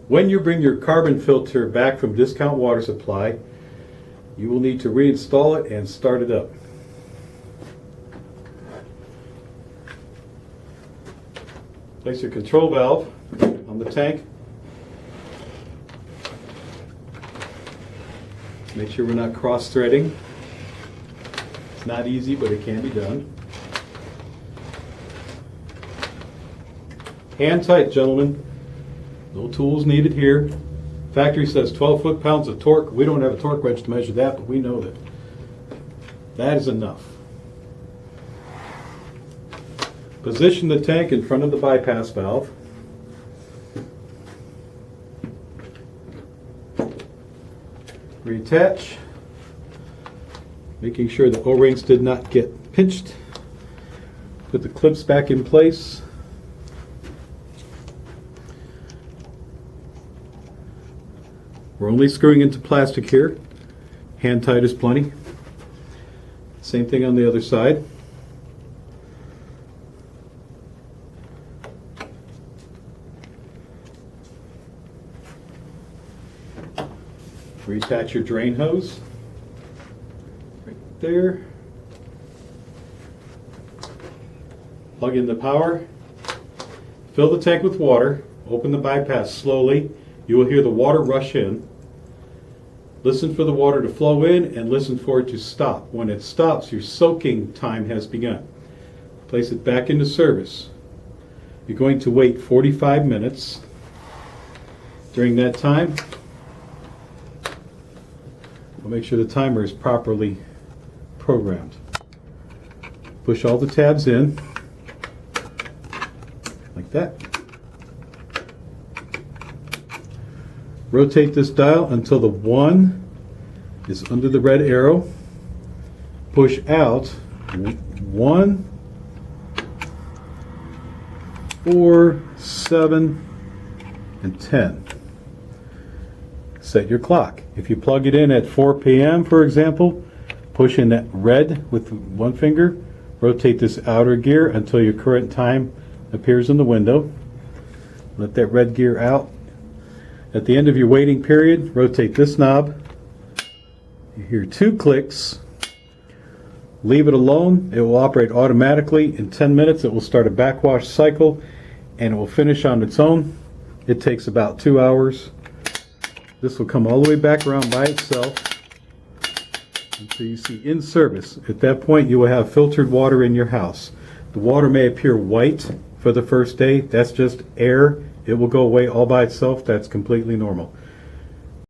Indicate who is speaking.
Speaker 1: When you bring your carbon filter back from Discount Water Supply, you will need to reinstall it and start it up. Place your control valve on the tank. Make sure we're not cross-threading. It's not easy, but it can be done. Hand tight, gentlemen. No tools needed here. Factory says 12 foot-pounds of torque. We don't have a torque wrench to measure that, but we know that that is enough. Position the tank in front of the bypass valve. Reattach, making sure the O-rings did not get pinched. Put the clips back in place. We're only screwing into plastic here. Hand tight is plenty. Same thing on the other side. Reattach your drain hose right there. Plug in the power. Fill the tank with water. Open the bypass slowly. You will hear the water rush in. Listen for the water to flow in and listen for it to stop. When it stops, your soaking time has begun. Place it back into service. You're going to wait 45 minutes. During that time, we'll make sure the timer is properly programmed. Push all the tabs in, like that. Rotate this dial until the 1 is under the red arrow. Push out 1, 4, 7, and 10. Set your clock. If you plug it in at 4 p.m., for example, push in that red with one finger. Rotate this outer gear until your current time appears in the window. Let that red gear out. At the end of your waiting period, rotate this knob. You hear 2 clicks. Leave it alone. It will operate automatically. In 10 minutes, it will start a backwash cycle and it will finish on its own. It takes about 2 hours. This will come all the way back around by itself until you see in service. At that point, you will have filtered water in your house. The water may appear white for the first day. That's just air. It will go away all by itself. That's completely normal.